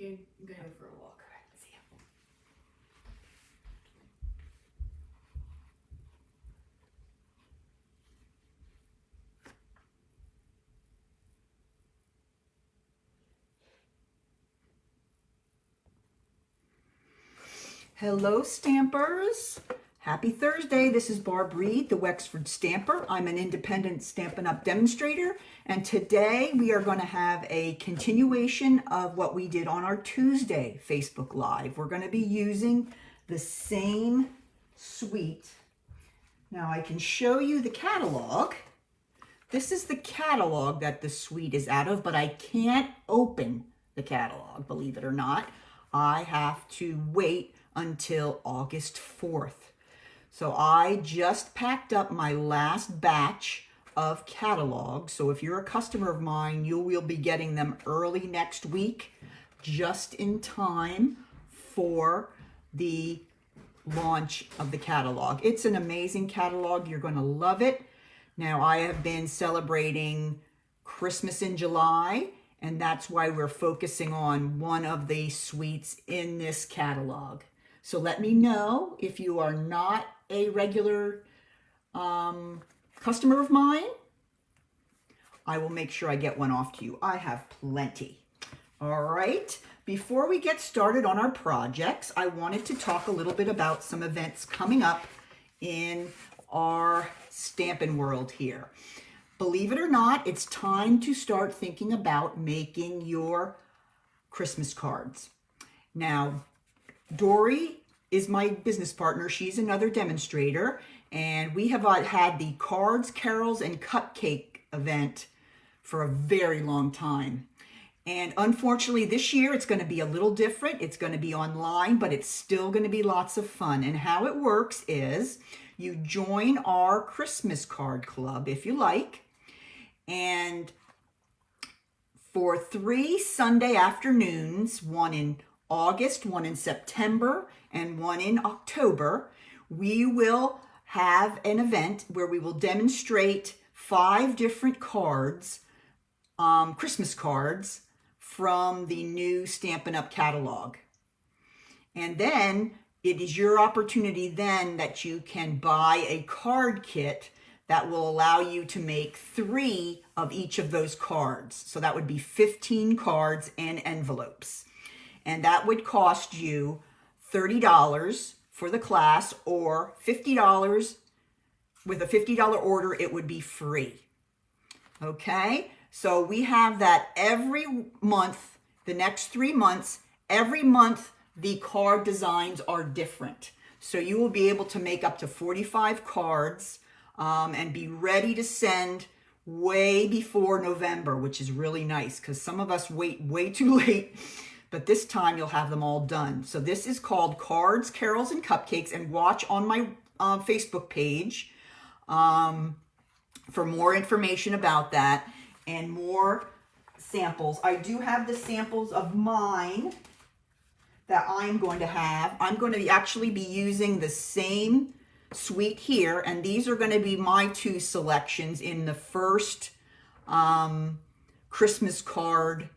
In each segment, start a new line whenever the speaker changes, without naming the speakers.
I'm gonna go for a walk.
See ya. Hello, Stampers. Happy Thursday. This is Barb Reed, the Wexford Stamper. I'm an independent Stampin' Up! Demonstrator, and today we are going to have a continuation of what we did on our Tuesday Facebook Live. We're going to be using the same suite. Now I can show you the catalog. This is the catalog that the suite is out of, but I can't open the catalog, believe it or not. I have to wait until August 4th. So I just packed up my last batch of catalogs. So if you're a customer of mine, you will be getting them early next week, just in time for the launch of the catalog. It's an amazing catalog. You're going to love it. Now, I have been celebrating Christmas in July, and that's why we're focusing on one of the suites in this catalog. So let me know if you are not a regular customer of mine. I will make sure I get one off to you. I have plenty. All right. Before we get started on our projects, I wanted to talk a little bit about some events coming up in our Stampin' world here. Believe it or not, it's time to start thinking about making your Christmas cards. Now, Dory is my business partner. She's another demonstrator, and we have had the Cards, Carols, and Cupcake event for a very long time. And unfortunately, this year it's going to be a little different. It's going to be online, but it's still going to be lots of fun. And how it works is you join our Christmas card club if you like, and for 3 Sunday afternoons, one in August, one in September, and one in October, we will have an event where we will demonstrate 5 different cards, Christmas cards, from the new Stampin' Up! Catalog. And then it is your opportunity then that you can buy a card kit that will allow you to make 3 of each of those cards. So that would be 15 cards and envelopes. And that would cost you $30 for the class, or $50. With a $50 order, it would be free. Okay, so we have that every month, the next 3 months. Every month, the card designs are different. So you will be able to make up to 45 cards and be ready to send way before November, which is really nice because some of us wait way too late. But this time you'll have them all done. So this is called Cards, Carols, and Cupcakes. And watch on my Facebook page for more information about that and more samples. I do have the samples of mine that I'm going to have. I'm going to actually be using the same suite here. And these are going to be my 2 selections in the first Christmas card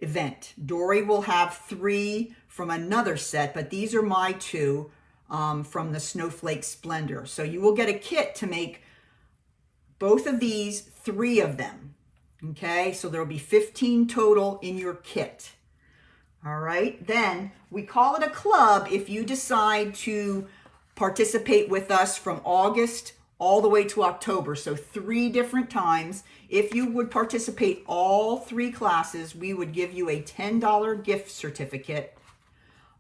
event. Dory will have 3 from another set, but these are my 2 from the Snowflake Splendor. So you will get a kit to make both of these, 3 of them. Okay, so there will be 15 total in your kit. All right, then we call it a club if you decide to participate with us from August all the way to October. So 3 different times. If you would participate all 3 classes, we would give you a $10 gift certificate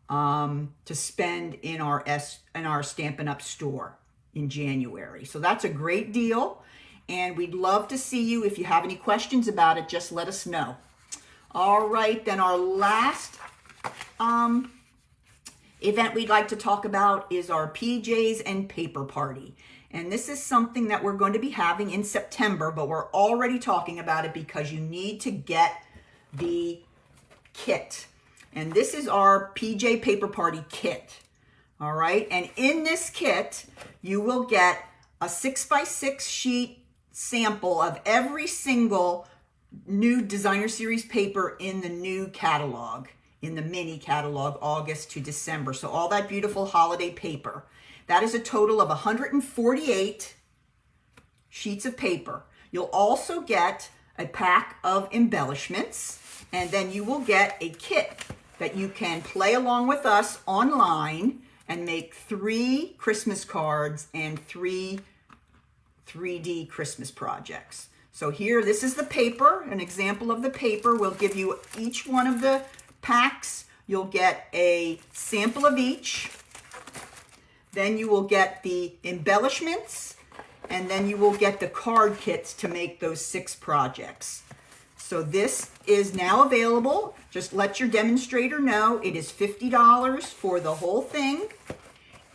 to spend in our Stampin' Up! Store in January. So that's a great deal, and we'd love to see you. If you have any questions about it, just let us know. All right, then our last event we'd like to talk about is our PJs and paper party. And this is something that we're going to be having in September, but we're already talking about it because you need to get the kit. And this is our PJ Paper Party kit. All right. And in this kit, you will get a 6x6 sheet sample of every single new designer series paper in the new catalog. in the mini catalog, August to December. So all that beautiful holiday paper. That is a total of 148 sheets of paper. You'll also get a pack of embellishments, and then you will get a kit that you can play along with us online and make 3 Christmas cards and 3 3D Christmas projects. So here, this is the paper, an example of the paper. We'll give you each one of the packs. You'll get a sample of each. Then you will get the embellishments, and then you will get the card kits to make those 6 projects. So this is now available. Just let your demonstrator know it is $50 for the whole thing,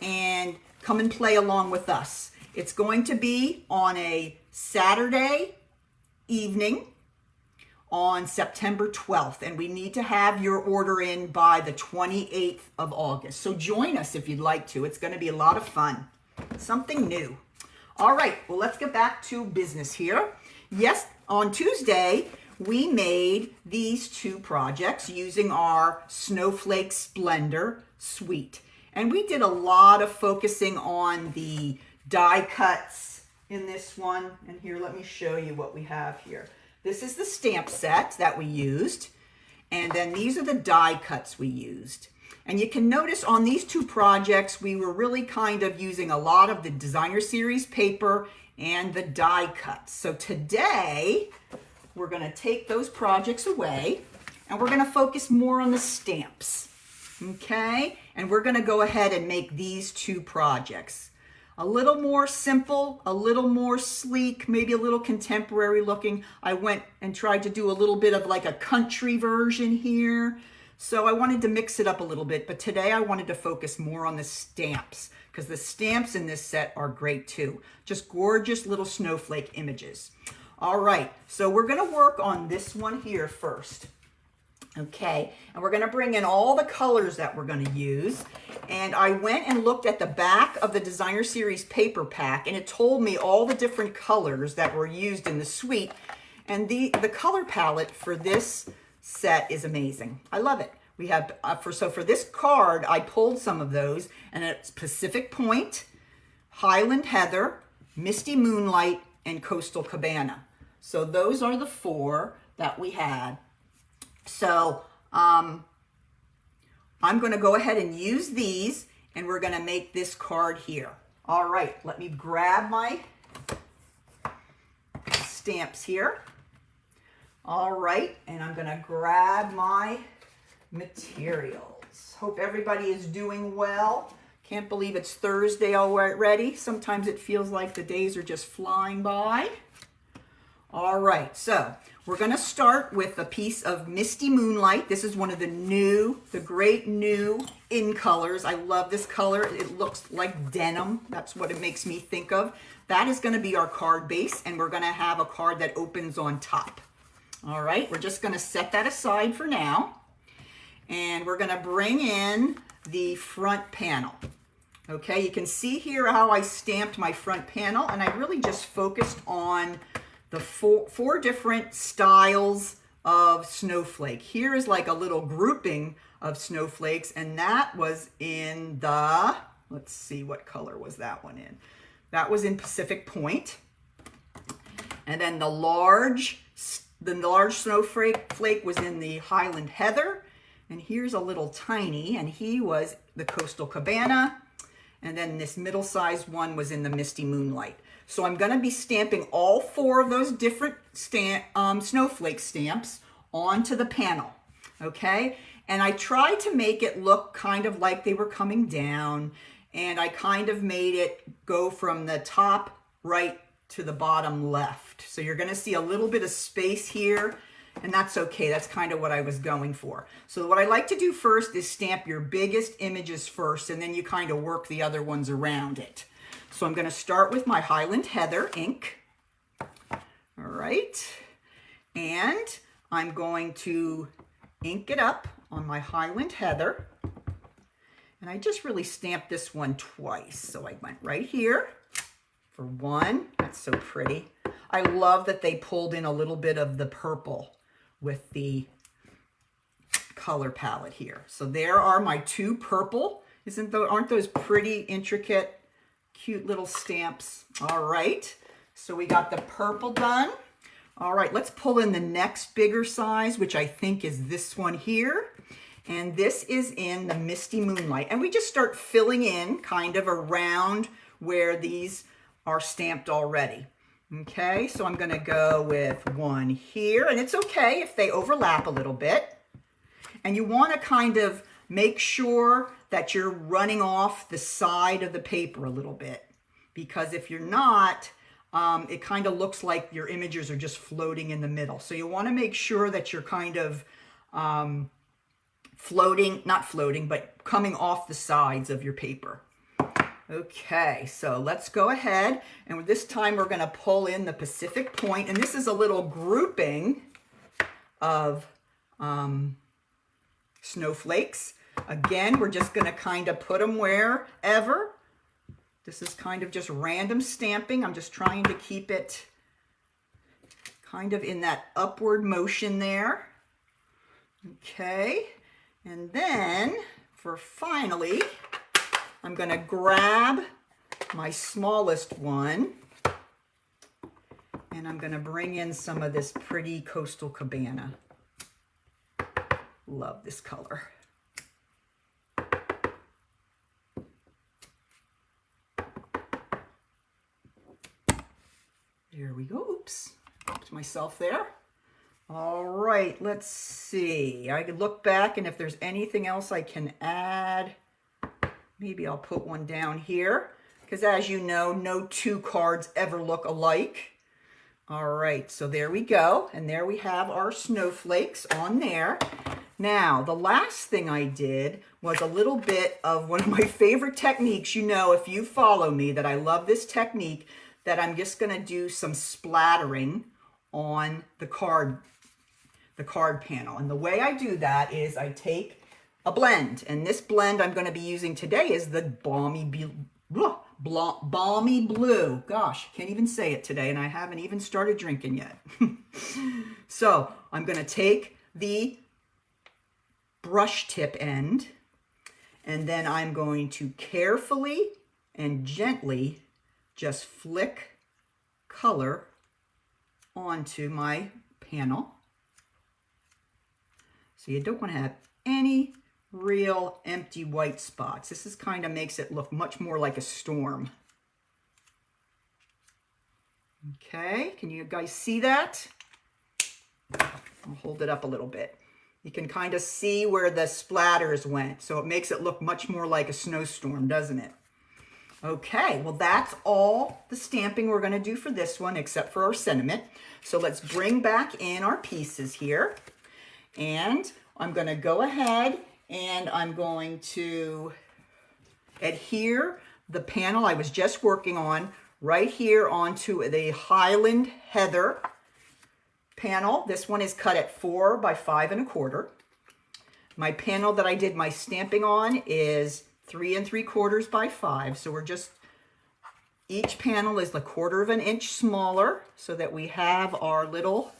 and come and play along with us. It's going to be on a Saturday evening on September 12th, and we need to have your order in by the 28th of August. So join us if you'd like to. It's going to be a lot of fun. Something new. All right, well, let's get back to business here. Yes, on Tuesday, we made these 2 projects using our Snowflake Splendor suite. And we did a lot of focusing on the die cuts in this one. And here, let me show you what we have here. This is the stamp set that we used. And then these are the die cuts we used. And you can notice on these 2 projects, we were really kind of using a lot of the designer series paper and the die cuts. So today, we're going to take those projects away and we're going to focus more on the stamps. Okay? And we're going to go ahead and make these 2 projects. A little more simple, a little more sleek, maybe a little contemporary looking. I went and tried to do a little bit of like a country version here. So I wanted to mix it up a little bit, but today I wanted to focus more on the stamps because the stamps in this set are great too. Just gorgeous little snowflake images. All right, so we're gonna work on this one here first. Okay, and we're gonna bring in all the colors that we're gonna use. And I went and looked at the back of the Designer Series paper pack, and it told me all the different colors that were used in the suite. And the color palette for this set is amazing. I love it. We have, for this card, I pulled some of those, and it's Pacific Point, Highland Heather, Misty Moonlight, and Coastal Cabana. So those are the 4 that we had. So I'm going to go ahead and use these, and we're going to make this card here. All right, let me grab my stamps here. All right, and I'm going to grab my materials. Hope everybody is doing well. Can't believe it's Thursday already. Sometimes it feels like the days are just flying by. All right, so we're going to start with a piece of Misty Moonlight. This is one of the great new in colors. I love this color. It looks like denim. That's what it makes me think of. That is going to be our card base, and we're going to have a card that opens on top. All right, we're just going to set that aside for now, and we're going to bring in the front panel. Okay, you can see here how I stamped my front panel, and I really just focused on the four different styles of snowflake. Here is like a little grouping of snowflakes, and that was in the, let's see, what color was that one in? That was in Pacific Point. And then the large snowflake was in the Highland Heather. And here's a little tiny, and he was the Coastal Cabana. And then this middle-sized one was in the Misty Moonlight. So I'm going to be stamping all 4 of those different snowflake stamps onto the panel, okay? And I tried to make it look kind of like they were coming down, and I kind of made it go from the top right to the bottom left. So you're going to see a little bit of space here, and that's okay. That's kind of what I was going for. So what I like to do first is stamp your biggest images first, and then you kind of work the other ones around it. So I'm going to start with my Highland Heather ink. All right. And I'm going to ink it up on my Highland Heather. And I just really stamped this one twice. So I went right here for 1. That's so pretty. I love that they pulled in a little bit of the purple with the color palette here. So there are my two purple. Aren't those pretty intricate, cute little stamps? All right, so we got the purple done. All right, let's pull in the next bigger size, which I think is this one here. And this is in the Misty Moonlight. And we just start filling in kind of around where these are stamped already. Okay, so I'm gonna go with one here, and it's okay if they overlap a little bit. And you wanna kind of make sure that you're running off the side of the paper a little bit, because if you're not, it kind of looks like your images are just floating in the middle. So you wanna make sure that you're kind of not floating, but coming off the sides of your paper. Okay, so let's go ahead, and this time we're gonna pull in the Pacific Point, and this is a little grouping of snowflakes. Again, we're just gonna kind of put them wherever. This is kind of just random stamping. I'm just trying to keep it kind of in that upward motion there. Okay, and then for finally, I'm gonna grab my smallest one, and I'm gonna bring in some of this pretty Coastal Cabana. Love this color. There we go. Oops, helped myself there. All right, let's see. I can look back, and if there's anything else I can add, maybe I'll put one down here, because as you know, no two cards ever look alike. All right, so there we go. And there we have our snowflakes on there. Now, the last thing I did was a little bit of one of my favorite techniques. You know, if you follow me, that I love this technique, that I'm just gonna do some splattering on the card panel. And the way I do that is I take a blend, and this blend I'm gonna be using today is the Balmy Blue. Gosh, can't even say it today, and I haven't even started drinking yet. So I'm gonna take the brush tip end, and then I'm going to carefully and gently just flick color onto my panel. So you don't want to have any real empty white spots. This is kind of makes it look much more like a storm. Okay, can you guys see that? I'll hold it up a little bit. You can kind of see where the splatters went, so it makes it look much more like a snowstorm, doesn't it? Okay, well that's all the stamping we're going to do for this one, except for our sentiment. So let's bring back in our pieces here, and I'm going to go ahead and I'm going to adhere the panel I was just working on right here onto the Highland Heather panel. This one is cut at 4 by 5 1/4. My panel that I did my stamping on is 3 3/4 by 5. So we're just, each panel is 1/4 of an inch smaller, so that we have our little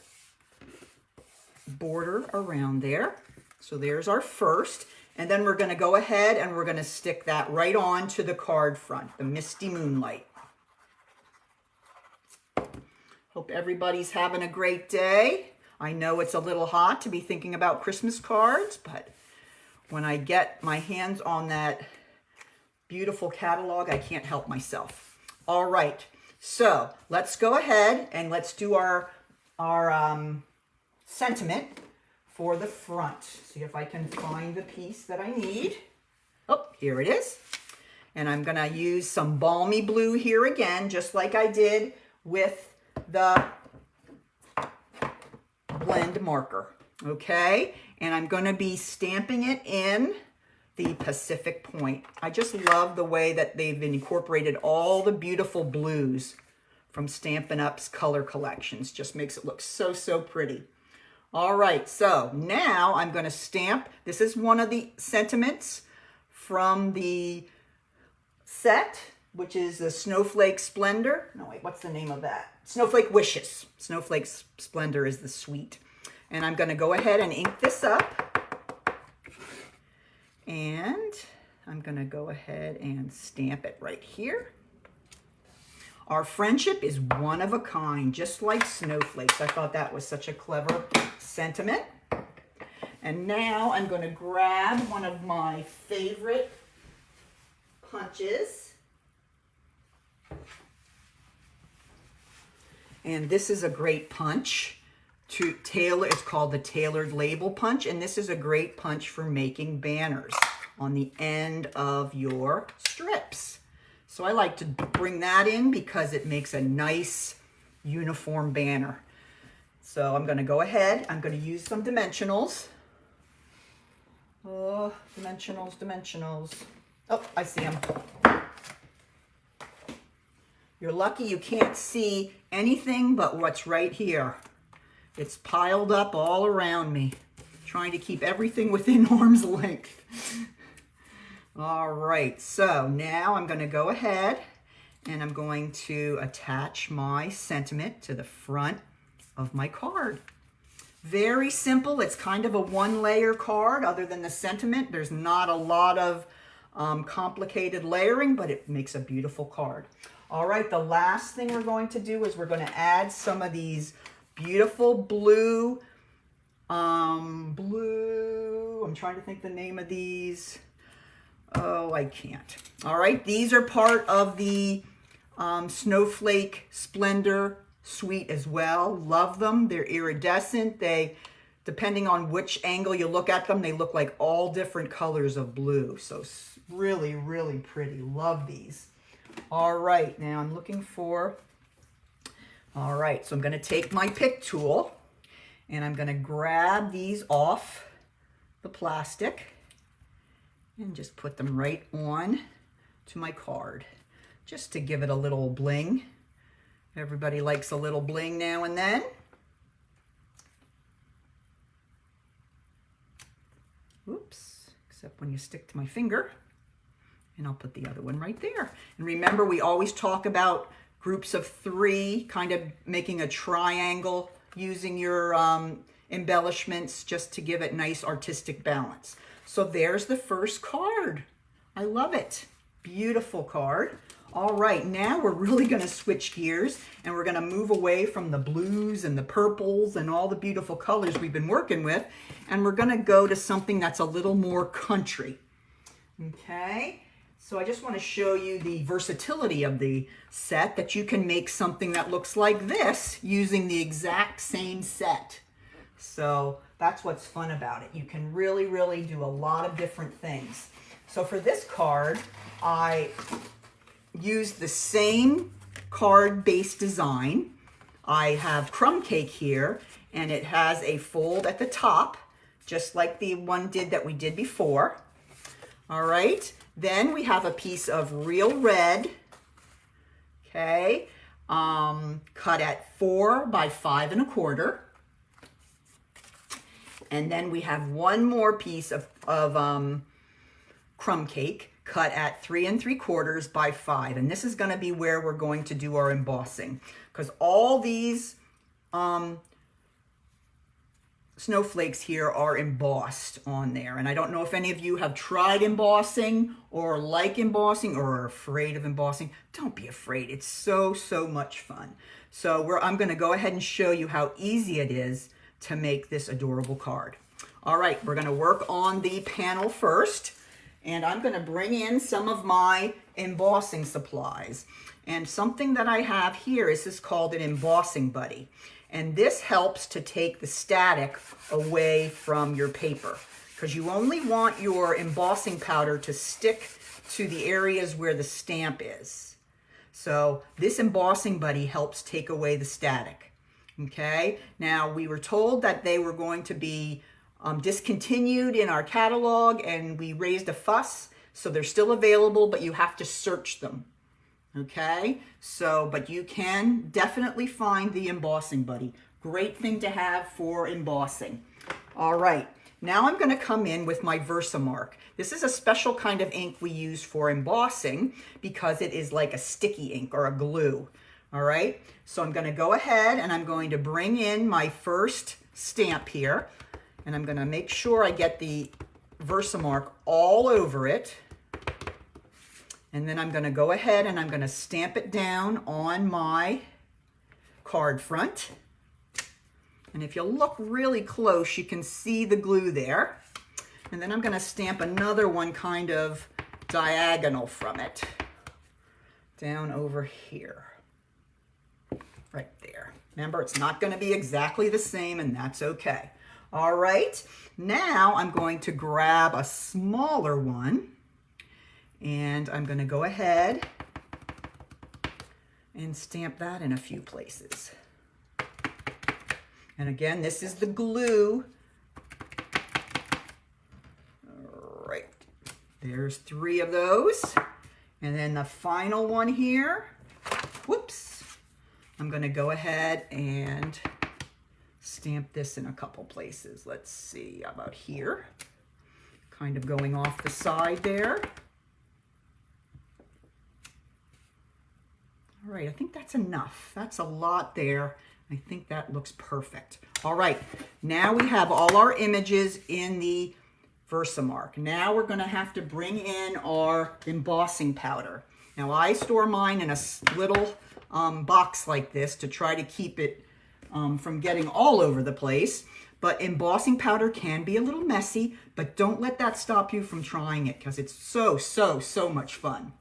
border around there. So there's our first. And then we're going to go ahead and we're going to stick that right on to the card front, the Misty Moonlight. Hope everybody's having a great day. I know it's a little hot to be thinking about Christmas cards, but when I get my hands on that beautiful catalog, I can't help myself. All right, so let's go ahead and let's do our sentiment for the front. See if I can find the piece that I need. Oh, here it is. And I'm gonna use some Balmy Blue here again, just like I did with the blend marker, okay? And I'm gonna be stamping it in the Pacific Point. I just love the way that they've incorporated all the beautiful blues from Stampin' Up's color collections. Just makes it look so, so pretty. All right, so now I'm gonna stamp. This is one of the sentiments from the set, which is the Snowflake Splendor. No, wait, what's the name of that? Snowflake Wishes. Snowflake Splendor is the sweet. And I'm gonna go ahead and ink this up. And I'm going to go ahead and stamp it right here. Our friendship is one of a kind, just like snowflakes. I thought that was such a clever sentiment. And now I'm going to grab one of my favorite punches. And this is a great punch to tailor. It's called the tailored label punch. And this is a great punch for making banners on the end of your strips. So I like to bring that in because it makes a nice uniform banner. So I'm going to go ahead. I'm going to use some dimensionals. Oh, dimensionals. Oh, I see them. You're lucky you can't see anything but what's right here. It's piled up all around me, trying to keep everything within arm's length. All right, so now I'm going to go ahead and I'm going to attach my sentiment to the front of my card. Very simple. It's kind of a one-layer card. Other than the sentiment, there's not a lot of complicated layering, but it makes a beautiful card. All right, the last thing we're going to do is we're going to add some of these beautiful blue, I'm trying to think the name of these. Oh, I can't. All right, these are part of the Snowflake Splendor suite as well. Love them. They're iridescent. They, depending on which angle you look at them, they look like all different colors of blue. So really, really pretty. Love these. All right, now I'm looking for, all right, so I'm going to take my pick tool and I'm going to grab these off the plastic and just put them right on to my card, just to give it a little bling. Everybody likes a little bling now and then. Oops, except when you stick to my finger. And I'll put the other one right there. And remember, we always talk about groups of 3, kind of making a triangle using your embellishments just to give it nice artistic balance. So there's the first card. I love it. Beautiful card. All right, now we're really going to switch gears and we're going to move away from the blues and the purples and all the beautiful colors we've been working with, and we're going to go to something that's a little more country. Okay, so I just want to show you the versatility of the set, that you can make something that looks like this using the exact same set. So that's what's fun about it. You can really, really do a lot of different things. So for this card, I used the same card-based design. I have crumb cake here, and it has a fold at the top, just like the one that we did before. All right, then we have a piece of real red, okay, cut at 4 by 5 1/4. And then we have one more piece of crumb cake cut at 3 3/4 by 5. And this is going to be where we're going to do our embossing, because all these snowflakes here are embossed on there. And I don't know if any of you have tried embossing or like embossing or are afraid of embossing. Don't be afraid. It's so, so much fun. So I'm going to go ahead and show you how easy it is to make this adorable card. All right, we're going to work on the panel first, and I'm going to bring in some of my embossing supplies. And something that I have here is called an embossing buddy. And this helps to take the static away from your paper, because you only want your embossing powder to stick to the areas where the stamp is. So this embossing buddy helps take away the static. Okay, now we were told that they were going to be discontinued in our catalog, and we raised a fuss, so they're still available, but you have to search them. Okay, so, but you can definitely find the embossing buddy. Great thing to have for embossing. All right, now I'm going to come in with my Versamark. This is a special kind of ink we use for embossing because it is like a sticky ink or a glue. All right, so I'm going to go ahead and I'm going to bring in my first stamp here, and I'm going to make sure I get the Versamark all over it. And then I'm going to go ahead and I'm going to stamp it down on my card front. And if you look really close, you can see the glue there. And then I'm going to stamp another one kind of diagonal from it down over here. Right there. Remember, it's not going to be exactly the same, and that's okay. All right. Now I'm going to grab a smaller one. And I'm going to go ahead and stamp that in a few places. And again, this is the glue. All right, there's 3 of those. And then the final one here, whoops, I'm going to go ahead and stamp this in a couple places. Let's see, how about here? Kind of going off the side there. All right, I think that's enough. That's a lot there. I think that looks perfect. All right, now we have all our images in the Versamark. Now we're going to have to bring in our embossing powder. Now I store mine in a little box like this to try to keep it from getting all over the place. But embossing powder can be a little messy, but don't let that stop you from trying it because it's so much fun.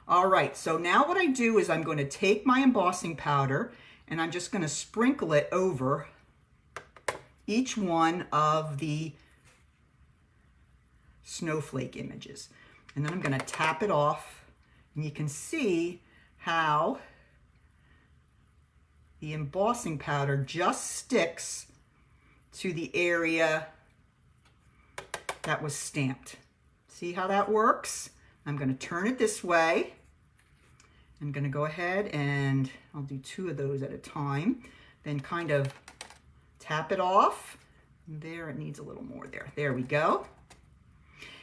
All right, so now what I do is I'm going to take my embossing powder and I'm just going to sprinkle it over each one of the snowflake images. And then I'm going to tap it off, and you can see how the embossing powder just sticks to the area that was stamped. See how that works? I'm going to turn it this way. I'm going to go ahead and I'll do 2 of those at a time. Then kind of tap it off. There, it needs a little more there. There we go.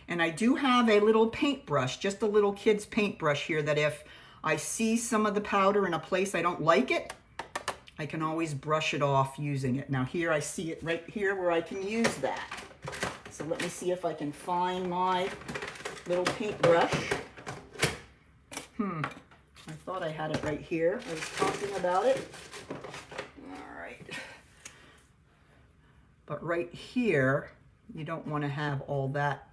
And I do have a little paintbrush, just a little kid's paintbrush here, that if I see some of the powder in a place I don't like it, I can always brush it off using it. Now here I see it right here where I can use that. So let me see if I can find my little paintbrush. I thought I had it right here. I was talking about it. All right. But right here, you don't want to have all that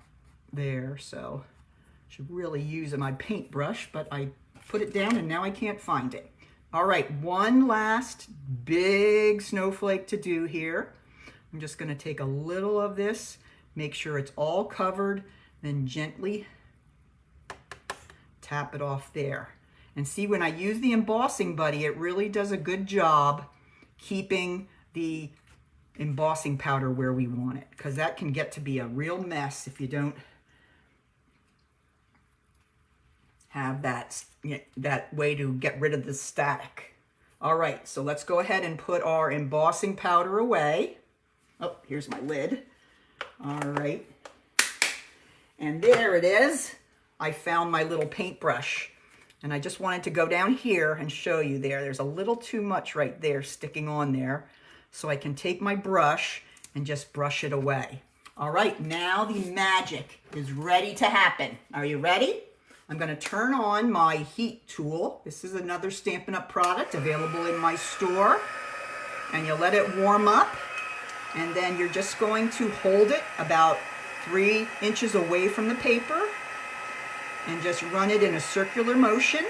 there, so I should really use my paintbrush, but I put it down and now I can't find it. All right, one last big snowflake to do here. I'm just going to take a little of this, make sure it's all covered, then gently tap it off there. And see, when I use the embossing buddy, it really does a good job keeping the embossing powder where we want it, because that can get to be a real mess if you don't have that way to get rid of the static. All right, so let's go ahead and put our embossing powder away. Oh, here's my lid. All right. And there it is. I found my little paintbrush. And I just wanted to go down here and show you there. There's a little too much right there sticking on there. So I can take my brush and just brush it away. All right, now the magic is ready to happen. Are you ready? I'm going to turn on my heat tool. This is another Stampin' Up! Product available in my store. And you let it warm up. And then you're just going to hold it about 3 inches away from the paper. And just run it in a circular motion,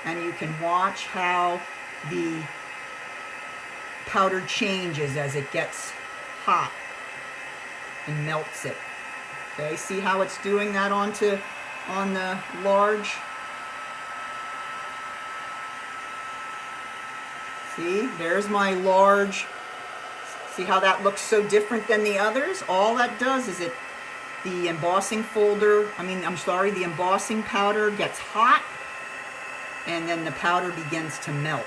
and you can watch how the powder changes as it gets hot and melts it. Okay, see how it's doing that on the large? See, there's my large. See how that looks so different than the others? All that does is the embossing the embossing powder gets hot, and then the powder begins to melt.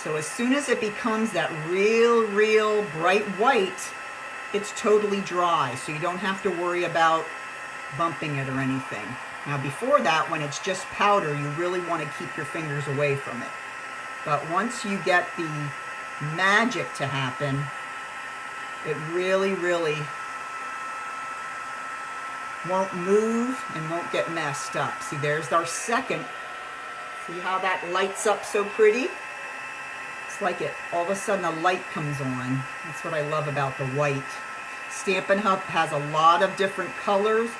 So as soon as it becomes that real bright white, it's totally dry, so you don't have to worry about bumping it or anything. Now before that, when it's just powder, you really want to keep your fingers away from it. But once you get the magic to happen, it really won't move and won't get messed up. See, there's our second. See how that lights up so pretty? It's like it, all of a sudden a light comes on. That's what I love about the white. Stampin' Up! Has a lot of different colors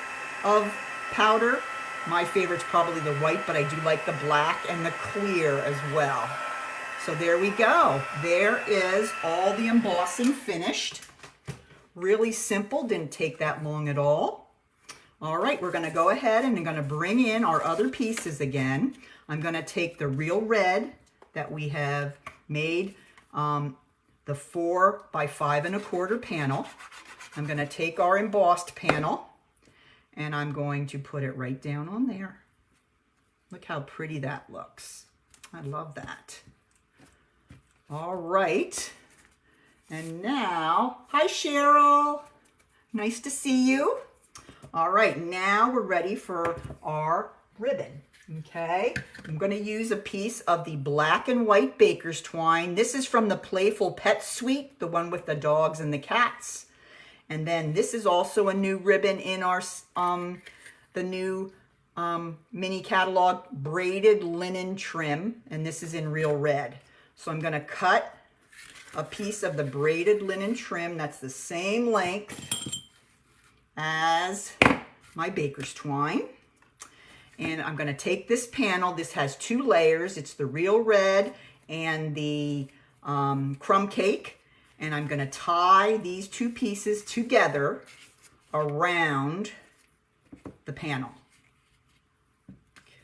of powder. My favorite's probably the white, but I do like the black and the clear as well. So there we go. There is all the embossing finished. Really simple, didn't take that long at all. All right, we're gonna go ahead and I'm gonna bring in our other pieces again. I'm gonna take the real red that we have made, the 4 by 5 1/4 panel. I'm gonna take our embossed panel and I'm going to put it right down on there. Look how pretty that looks. I love that. All right. And now, hi Cheryl. Nice to see you. All right, now we're ready for our ribbon. Okay, I'm going to use a piece of the black and white baker's twine. This is from the Playful Pet Suite, the one with the dogs and the cats. And then this is also a new ribbon in our the new mini catalog, braided linen trim, and this is in real red. So I'm going to cut a piece of the braided linen trim that's the same length as my baker's twine. And I'm going to take this panel. This has 2 layers. It's the real red and the crumb cake. And I'm going to tie these 2 pieces together around the panel.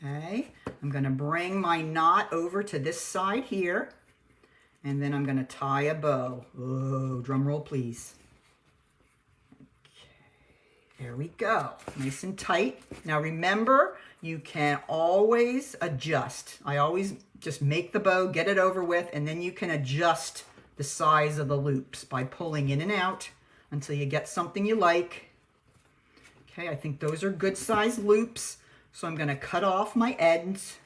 Okay, I'm going to bring my knot over to this side here. And then I'm going to tie a bow. Oh, drum roll, please. Okay, there we go. Nice and tight. Now remember, you can always adjust. I always just make the bow, get it over with, and then you can adjust the size of the loops by pulling in and out until you get something you like. Okay, I think those are good size loops. So I'm going to cut off my ends.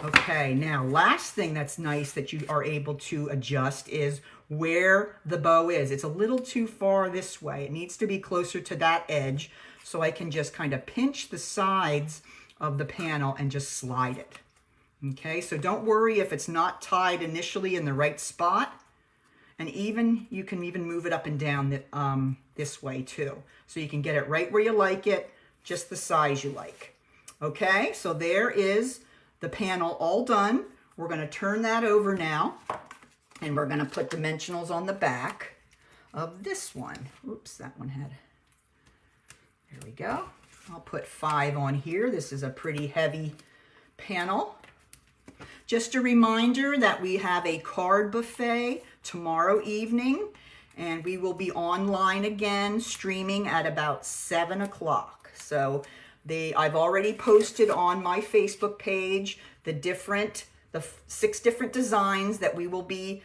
Okay, now last thing that's nice that you are able to adjust is where the bow is. It's a little too far this way. It needs to be closer to that edge, so I can just kind of pinch the sides of the panel and just slide it. Okay, so don't worry if it's not tied initially in the right spot. And you can even move it up and down this way too. So you can get it right where you like it, just the size you like. Okay, so there is the panel all done. We're going to turn that over now, and we're going to put dimensionals on the back of this one. Oops, that one had, there we go. I'll put 5 on here. This is a pretty heavy panel. Just a reminder that we have a card buffet tomorrow evening, and we will be online again streaming at about 7 o'clock. So I've already posted on my Facebook page the 6 different designs that we will be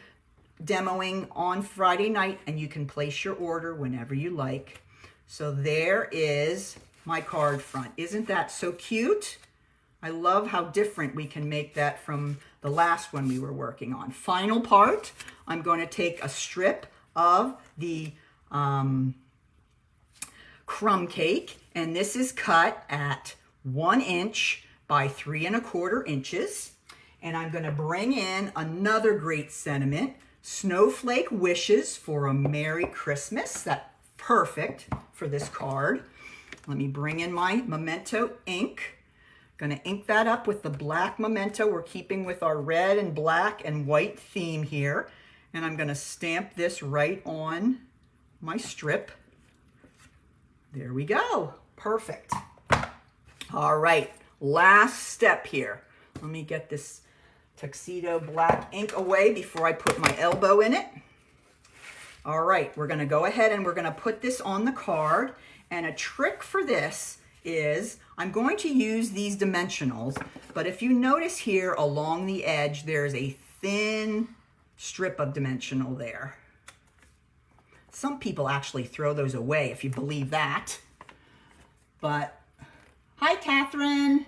demoing on Friday night, and you can place your order whenever you like. So there is my card front. Isn't that so cute? I love how different we can make that from the last one we were working on. Final part, I'm going to take a strip of the crumb cake, and this is cut at 1 inch by 3 1/4 inches. And I'm going to bring in another great sentiment, Snowflake Wishes for a Merry Christmas. That's perfect for this card. Let me bring in my Memento ink. Going to ink that up with the black Memento. We're keeping with our red and black and white theme here. And I'm going to stamp this right on my strip. There we go. Perfect. All right, last step here. Let me get this tuxedo black ink away before I put my elbow in it. All right, we're going to go ahead and we're going to put this on the card. And a trick for this is I'm going to use these dimensionals, but if you notice here along the edge, there's a thin strip of dimensional there. Some people actually throw those away, if you believe that. But, hi Catherine.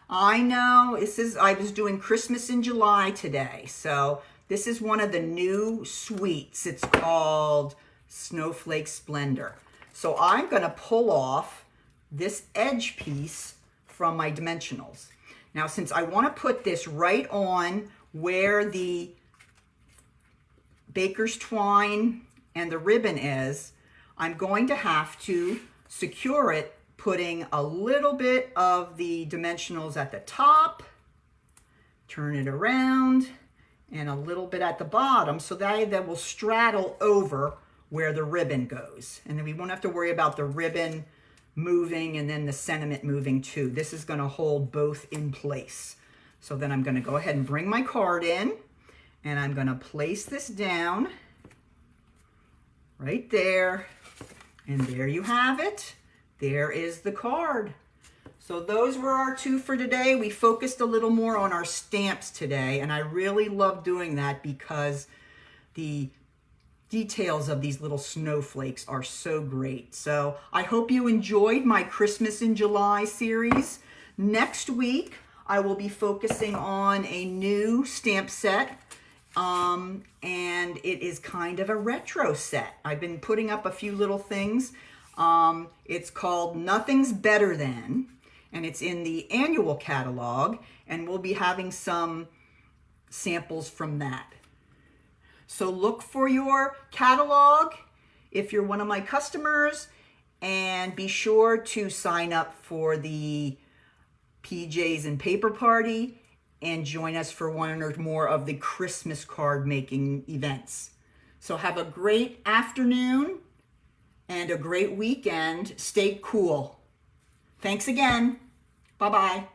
I know, I was doing Christmas in July today, so this is one of the new suites. It's called Snowflake Splendor. So I'm going to pull off this edge piece from my dimensionals. Now, since I want to put this right on where the baker's twine and the ribbon is, I'm going to have to secure it, putting a little bit of the dimensionals at the top, turn it around, and a little bit at the bottom, so that will straddle over where the ribbon goes. And then we won't have to worry about the ribbon moving and then the sentiment moving too. This is going to hold both in place. So then I'm going to go ahead and bring my card in, and I'm going to place this down right there. And there you have it. There is the card. So those were our two for today. We focused a little more on our stamps today, and I really love doing that because the details of these little snowflakes are so great. So I hope you enjoyed my Christmas in July series. Next week, I will be focusing on a new stamp set, and it is kind of a retro set. I've been putting up a few little things. It's called Nothing's Better Than, and it's in the annual catalog, and we'll be having some samples from that. So look for your catalog if you're one of my customers, and be sure to sign up for the PJs and Paper Party and join us for one or more of the Christmas card making events. So have a great afternoon and a great weekend. Stay cool. Thanks again. Bye-bye.